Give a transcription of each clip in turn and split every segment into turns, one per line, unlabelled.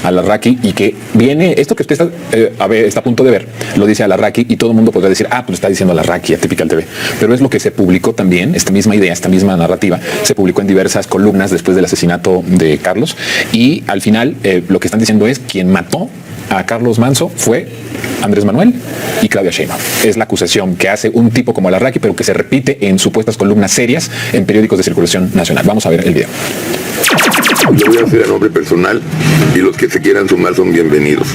Al-Arraqui y que viene, esto que usted está a punto de ver, lo dice Al-Arraqui y todo el mundo podrá decir, pues está diciendo Al-Arraqui a Typical TV, pero es lo que se publicó también, esta misma idea, esta misma narrativa, se publicó en diversas columnas después del asesinato de Carlos y al final lo que están diciendo es quien mató a Carlos Manzo fue Andrés Manuel y Claudia Sheinbaum. Es la acusación que hace un tipo como Al-Arraqui, pero que se repite en supuestas columnas serias en periódicos de circulación nacional. Vamos a ver el video.
Lo voy a hacer a nombre personal y los que se quieran sumar son bienvenidos.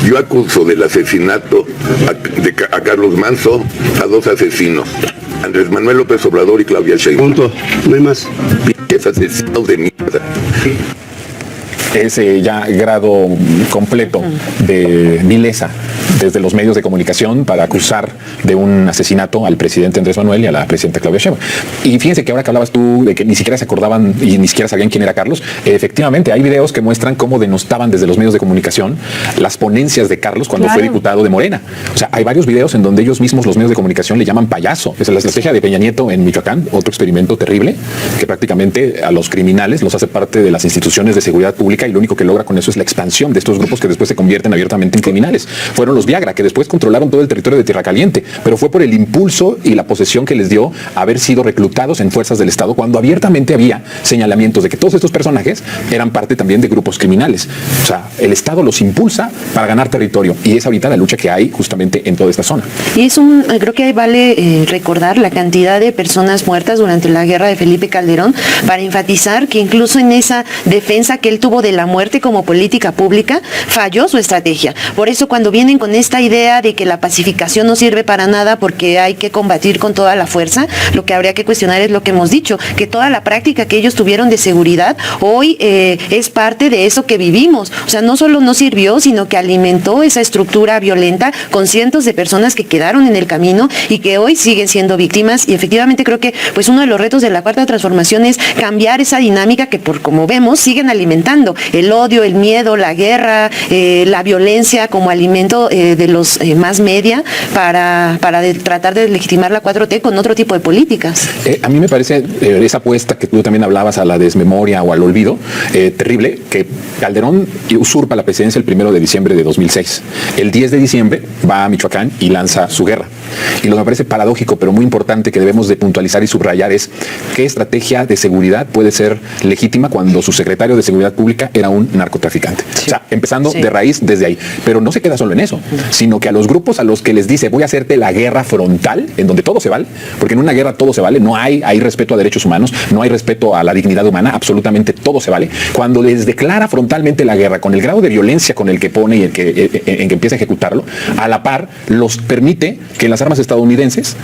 Yo acuso del asesinato a Carlos Manzo a 2 asesinos, Andrés Manuel López Obrador y Claudia Sheinbaum.
Punto, no hay más.
Asesinos de mierda.
Ese ya grado completo de vileza desde los medios de comunicación para acusar de un asesinato al presidente Andrés Manuel y a la presidenta Claudia Sheinbaum. Y fíjense que ahora que hablabas tú de que ni siquiera se acordaban y ni siquiera sabían quién era Carlos, efectivamente hay videos que muestran cómo denostaban desde los medios de comunicación las ponencias de Carlos cuando fue diputado de Morena. O sea, hay varios videos en donde ellos mismos, los medios de comunicación, le llaman payaso. Esa es la estrategia de Peña Nieto en Michoacán, otro experimento terrible que prácticamente a los criminales los hace parte de las instituciones de seguridad pública y lo único que logra con eso es la expansión de estos grupos que después se convierten abiertamente en criminales. Fueron los Viagra, que después controlaron todo el territorio de Tierra Caliente, pero fue por el impulso y la posesión que les dio haber sido reclutados en fuerzas del Estado cuando abiertamente había señalamientos de que todos estos personajes eran parte también de grupos criminales. O sea, el Estado los impulsa para ganar territorio y es ahorita la lucha que hay justamente en toda esta zona.
Y creo que vale recordar la cantidad de personas muertas durante la guerra de Felipe Calderón para enfatizar que incluso en esa defensa que él tuvo de la muerte como política pública, falló su estrategia. Por eso cuando vienen con esta idea de que la pacificación no sirve para nada porque hay que combatir con toda la fuerza, lo que habría que cuestionar es lo que hemos dicho, que toda la práctica que ellos tuvieron de seguridad hoy es parte de eso que vivimos. O sea, no solo no sirvió, sino que alimentó esa estructura violenta con cientos de personas que quedaron en el camino y que hoy siguen siendo víctimas. Y efectivamente creo que pues uno de los retos de la Cuarta Transformación es cambiar esa dinámica que, por como vemos, siguen alimentando el odio, el miedo, la guerra, la violencia como alimento de los más media para tratar de legitimar la 4T con otro tipo de políticas.
A mí me parece esa apuesta que tú también hablabas a la desmemoria o al olvido, terrible, que Calderón usurpa la presidencia el 1 de diciembre de 2006. El 10 de diciembre va a Michoacán y lanza su guerra. Y lo que me parece paradójico, pero muy importante que debemos de puntualizar y subrayar es qué estrategia de seguridad puede ser legítima cuando su secretario de Seguridad Pública era un narcotraficante. Sí. O sea, empezando de raíz desde ahí. Pero no se queda solo en eso, sino que a los grupos a los que les dice voy a hacerte la guerra frontal, en donde todo se vale, porque en una guerra todo se vale, no hay respeto a derechos humanos, no hay respeto a la dignidad humana, absolutamente todo se vale. Cuando les declara frontalmente la guerra, con el grado de violencia con el que pone y en que empieza a ejecutarlo, a la par los permite que las armas estadounidenses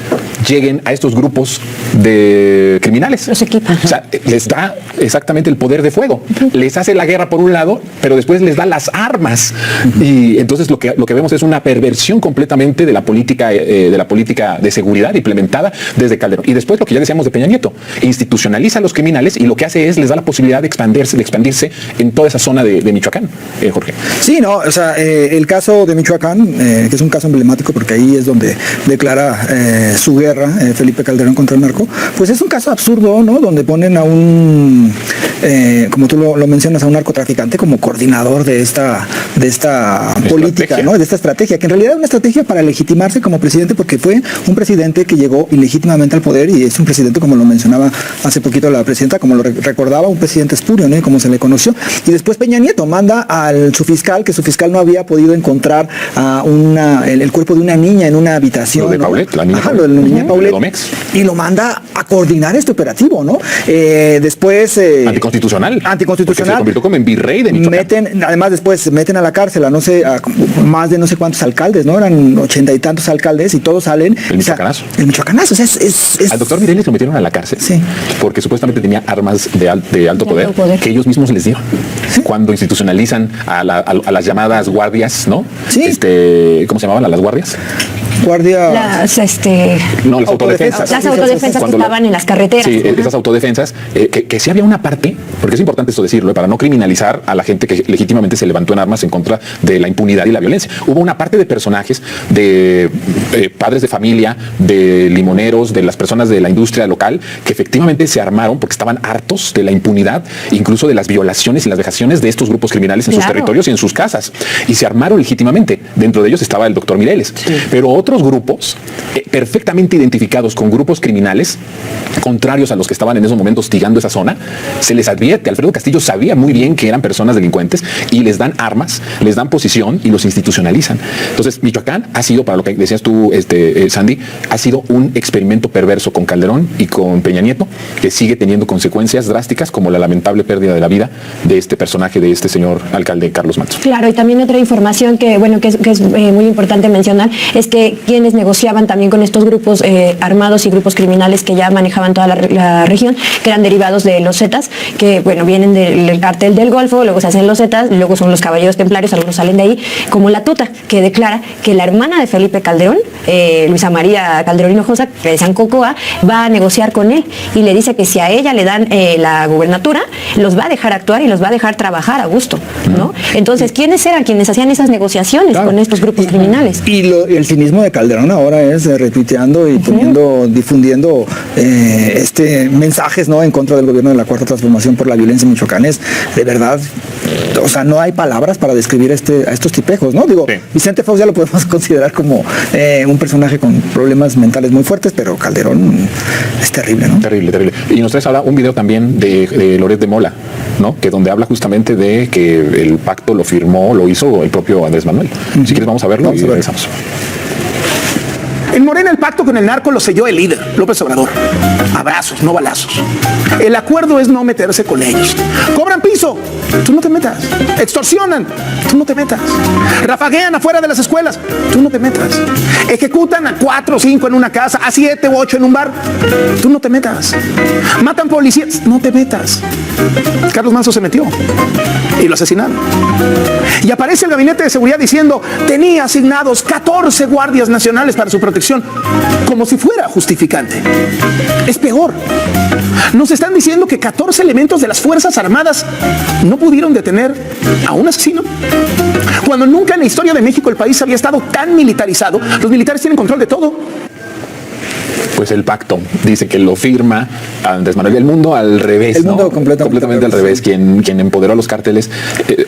lleguen a estos grupos de criminales.
Los equipan.
O sea, les da exactamente el poder de fuego. Les hace la guerra por un lado, pero después les da las armas. Y entonces lo que vemos es una perversión completamente de la política de seguridad implementada desde Calderón. Y después lo que ya decíamos de Peña Nieto, institucionaliza a los criminales y lo que hace es les da la posibilidad de expandirse en toda esa zona de Michoacán, Jorge.
Sí, no, o sea, el caso de Michoacán, que es un caso emblemático porque ahí es donde declara su guerra Felipe Calderón contra el narco, pues es un caso absurdo, ¿no? Donde ponen a un, como tú lo mencionas, a un narcotraficante como coordinador de esta política, ¿no? De esta estrategia, que en realidad es una estrategia para legitimarse como presidente, porque fue un presidente que llegó ilegítimamente al poder y es un presidente, como lo mencionaba hace poquito la presidenta, como lo recordaba, un presidente espurio, ¿no? Como se le conoció. Y después Peña Nieto manda a su fiscal, que su fiscal no había podido encontrar a el cuerpo de una niña en una habitación.
Lo de Paulette, ¿no? La niña.
Ajá, lo de la niña Paulette.
Domex.
Y lo manda a coordinar este operativo, ¿no? Después...
Anticonstitucional.
Anticonstitucional.
Porque se convirtió como en virrey de Michoacán.
Además después meten a la cárcel a más de no sé cuántos alcaldes, ¿no? Eran 80 y tantos alcaldes y todos salen.
El michoacanazo.
El michoacanazo, o sea, es...
Al doctor Mireles lo metieron a la cárcel.
Sí.
Porque supuestamente tenía armas de alto poder que ellos mismos les dieron. ¿Sí? Cuando institucionalizan a las llamadas guardias, ¿no?
Sí.
¿Cómo se llamaban a las guardias?
guardia...
No, las autodefensas.
Las autodefensas que estaban en las carreteras.
Sí, esas autodefensas, que sí había una parte, porque es importante esto decirlo, para no criminalizar a la gente que legítimamente se levantó en armas en contra de la impunidad y la violencia. Hubo una parte de personajes, de padres de familia, de limoneros, de las personas de la industria local, que efectivamente se armaron porque estaban hartos de la impunidad, incluso de las violaciones y las vejaciones de estos grupos criminales en sus territorios y en sus casas. Y se armaron legítimamente. Dentro de ellos estaba el doctor Mireles. Sí. Pero otros grupos, perfectamente identificados con grupos criminales, contrarios a los que estaban en esos momentos hostigando esa zona, se les advierte. Alfredo Castillo sabía muy bien que eran personas delincuentes y les dan armas, les dan posición y los institucionalizan. Entonces, Michoacán ha sido, para lo que decías tú, Sandy, ha sido un experimento perverso con Calderón y con Peña Nieto, que sigue teniendo consecuencias drásticas, como la lamentable pérdida de la vida de este personaje, de este señor alcalde Carlos Manso.
Claro, y también otra información que es muy importante mencionar, es que quienes negociaban también con estos grupos armados y grupos criminales que ya manejaban toda la región, que eran derivados de los Zetas, que vienen del cartel del Golfo, luego se hacen los Zetas, luego son los caballeros templarios, algunos salen de ahí, como la Tuta, que declara que la hermana de Felipe Calderón, Luisa María Calderón Hinojosa, que decían Cocoa, va a negociar con él y le dice que si a ella le dan la gubernatura, los va a dejar actuar y los va a dejar trabajar a gusto, ¿no? Entonces, ¿quiénes eran quienes hacían esas negociaciones con estos grupos criminales?
Y el cinismo de Calderón ahora es retuiteando y difundiendo mensajes, ¿no?, en contra del gobierno de la Cuarta Transformación por la violencia en Michoacán. Es de verdad, o sea, no hay palabras para describir a estos tipejos, ¿no? Digo, sí. Vicente Fox ya lo podemos considerar como un personaje con problemas mentales muy fuertes, pero Calderón es terrible, ¿no? Terrible, terrible.
Y nos traes ahora un video también de Loret de Mola, ¿no?, que donde habla justamente de que el pacto lo hizo el propio Andrés Manuel. Si quieres vamos a verlo y regresamos.
En Morena el pacto con el narco lo selló el líder, López Obrador. Abrazos, no balazos. El acuerdo es no meterse con ellos. Cobran piso, tú no te metas. Extorsionan, tú no te metas. Rafaguean afuera de las escuelas, tú no te metas. Ejecutan a 4 o 5 en una casa, a 7 u 8 en un bar, tú no te metas. Matan policías, no te metas. Carlos Manso se metió y lo asesinaron. Y aparece el gabinete de seguridad diciendo: tenía asignados 14 guardias nacionales para su protección, como si fuera justificante. Es peor. Nos están diciendo que 14 elementos de las Fuerzas Armadas no pudieron detener a un asesino, cuando nunca en la historia de México el país había estado tan militarizado. Los militares tienen control de todo.
Pues el pacto dice que lo firma Andrés Manuel. El mundo al revés,
el mundo completamente
al revés. Quien empoderó a los cárteles,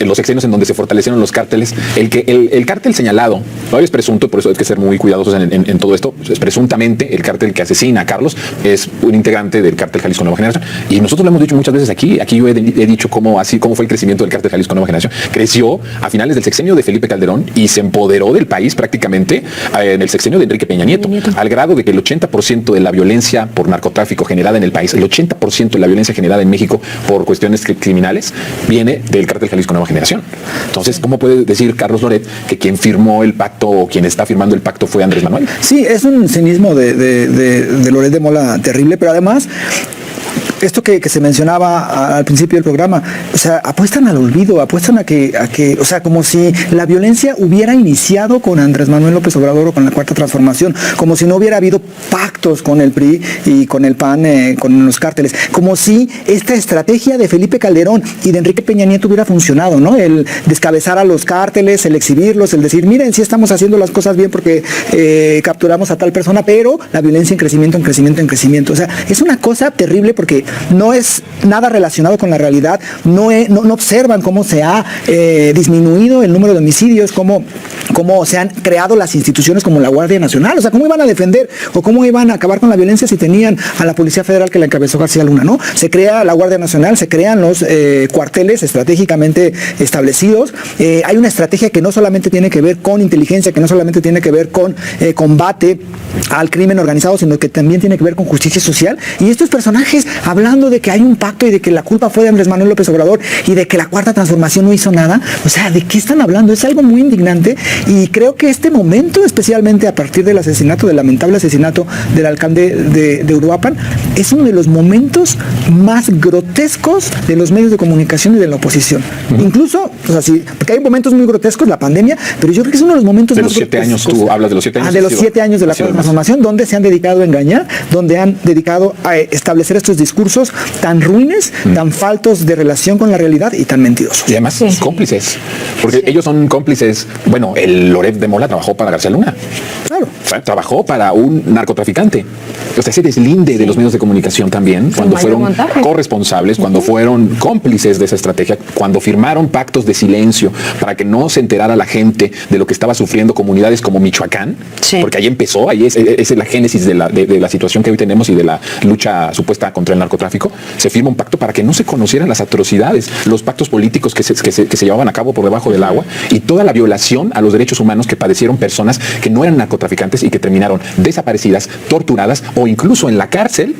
los sexenios en donde se fortalecieron los cárteles, el cártel señalado, todavía es presunto, por eso hay que ser muy cuidadosos en todo esto. Es presuntamente el cártel que asesina a Carlos, es un integrante del cártel Jalisco Nueva Generación. Y nosotros lo hemos dicho muchas veces aquí yo he dicho cómo fue el crecimiento del cártel Jalisco Nueva Generación. Creció a finales del sexenio de Felipe Calderón y se empoderó del país prácticamente en el sexenio de Enrique Peña Nieto, al grado de que el 80% de la violencia por narcotráfico generada en el país, el 80% de la violencia generada en México por cuestiones criminales, viene del cártel Jalisco Nueva Generación. Entonces, ¿cómo puede decir Carlos Loret que quien firmó el pacto o quien está firmando el pacto fue Andrés Manuel?
Sí, es un cinismo de Loret de Mola terrible, pero además esto que se mencionaba al principio del programa, o sea, apuestan al olvido, apuestan a que, o sea, como si la violencia hubiera iniciado con Andrés Manuel López Obrador o con la Cuarta Transformación, como si no hubiera habido pactos con el PRI y con el PAN, con los cárteles, como si esta estrategia de Felipe Calderón y de Enrique Peña Nieto hubiera funcionado, ¿no? El descabezar a los cárteles, el exhibirlos, el decir, miren, sí estamos haciendo las cosas bien porque capturamos a tal persona, pero la violencia en crecimiento, en crecimiento, en crecimiento. O sea, es una cosa terrible porque no es nada relacionado con la realidad, no observan cómo se ha disminuido el número de homicidios, cómo se han creado las instituciones como la Guardia Nacional. O sea, ¿cómo iban a defender o cómo iban a acabar con la violencia si tenían a la Policía Federal que la encabezó García Luna, ¿no? Se crea la Guardia Nacional, se crean los cuarteles estratégicamente establecidos. Hay una estrategia que no solamente tiene que ver con inteligencia, que no solamente tiene que ver con combate al crimen organizado, sino que también tiene que ver con justicia social. Y estos personajes hablando de que hay un pacto y de que la culpa fue de Andrés Manuel López Obrador y de que la Cuarta Transformación no hizo nada, o sea, ¿de qué están hablando? Es algo muy indignante Y creo que este momento, especialmente a partir del lamentable asesinato del alcalde de Uruapan, es uno de los momentos más grotescos de los medios de comunicación y de la oposición. Incluso, o sea, sí, porque hay momentos muy grotescos, la pandemia, pero yo creo que es uno de los momentos
de
más
los 7 años,
grotescos.
tú hablas de los 7 años.
De los 7 años de la transformación, donde se han dedicado a engañar, donde han dedicado a establecer estos discursos tan ruines, tan faltos de relación con la realidad y tan mentirosos.
Y además cómplices, porque ellos son cómplices. Bueno, el Loret de Mola trabajó para García Luna.
Claro.
O sea, trabajó para un narcotraficante. O sea, ese deslinde de los medios de comunicación también, cuando fueron corresponsables, cuando fueron cómplices de esa estrategia, cuando firmaron pactos de silencio para que no se enterara la gente de lo que estaba sufriendo comunidades como Michoacán, porque ahí empezó, ahí es la génesis de la situación que hoy tenemos y de la lucha supuesta contra el narcotráfico. Se firma un pacto para que no se conocieran las atrocidades, los pactos políticos que se llevaban a cabo por debajo del agua y toda la violación a los derechos humanos que padecieron personas que no eran narcotraficantes y que terminaron desaparecidas, torturadas o incluso en la cárcel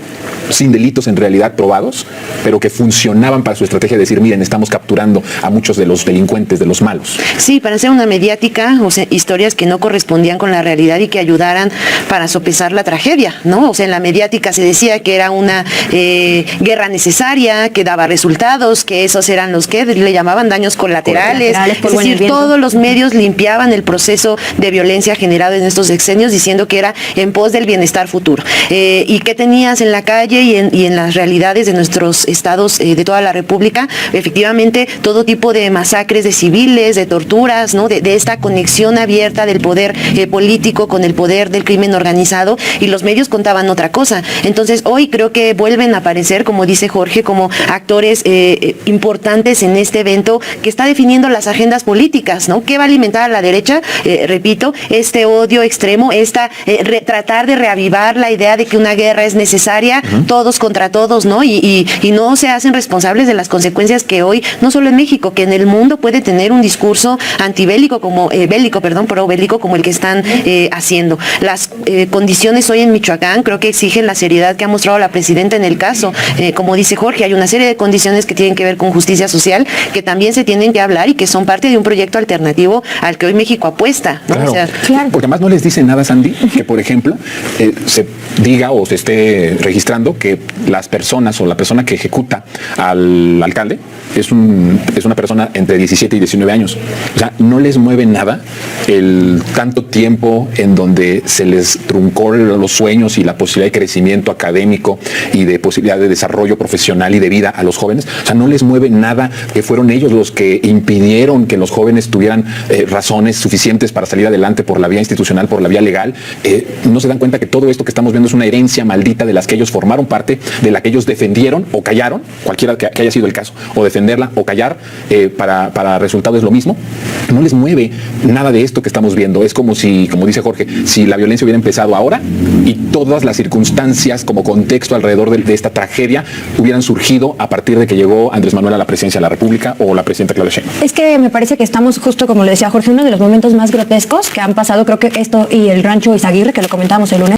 sin delitos en realidad probados, pero que funcionaban para su estrategia de decir, miren, estamos capturando a muchos de los delincuentes, de los malos.
Sí, para hacer una mediática, o sea, historias que no correspondían con la realidad y que ayudaran para sopesar la tragedia, ¿no? O sea, en la mediática se decía que era una guerra necesaria, que daba resultados, que esos eran los que le llamaban daños colaterales. Es decir, todos los medios limpiaban el proceso de violencia generado en estos sexenios diciendo que era en pos del bienestar futuro. ¿Y qué tenías en la calle y en las realidades de nuestros estados de toda la República? Efectivamente, todo tipo de masacres de civiles, de torturas, ¿no? De esta conexión abierta del poder político con el poder del crimen organizado, y los medios contaban otra cosa. Entonces, hoy creo que vuelven a aparecer, como dice Jorge, como actores importantes en este evento que está definiendo las agendas políticas, ¿no? ¿Qué va a alimentar a la derecha? Repito, este odio extremo, tratar de reavivar la idea de que una guerra es necesaria, todos contra todos, ¿no? Y no se hacen responsables de las consecuencias que hoy, no solo en México, que en el mundo puede tener un discurso antibélico, pro-bélico, como el que están haciendo. Las condiciones hoy en Michoacán creo que exigen la seriedad que ha mostrado la presidenta en el caso. Como dice Jorge, hay una serie de condiciones que tienen que ver con justicia social, que también se tienen que hablar y que son parte de un proyecto alternativo al que hoy México apuesta, ¿no?
Claro,
O sea,
porque además no les dice nada, Sandy, que por ejemplo se diga o se esté registrando que las personas o la persona que ejecuta al alcalde es una persona entre 17 y 19 años. O sea, no les mueve nada el tanto tiempo en donde se les truncó los sueños y la posibilidad de crecimiento académico y de posibilidad de desarrollo profesional y de vida a los jóvenes. O sea, no les mueve nada que fueron ellos los que impidieron que los jóvenes tuvieran razones suficientes para salir adelante por la vía institucional, por la vía legal. No se dan cuenta que todo esto que estamos viendo es una herencia maldita de las que ellos formaron parte, de la que ellos defendieron o callaron, cualquiera que haya sido el caso, o defenderla o callar, para resultado es lo mismo. No les mueve nada de esto que estamos viendo. Es como si, como dice Jorge, si la violencia hubiera empezado ahora y todas las circunstancias como contexto alrededor de esta tragedia hubieran surgido a partir de que llegó Andrés Manuel a la presidencia de la República o la presidenta Claudia Sheinbaum.
Es que me parece que estamos justo, como le decía Jorge, uno de los momentos más grotescos que han pasado, creo que esto y el rancho Izaguirre, que lo comentábamos el lunes,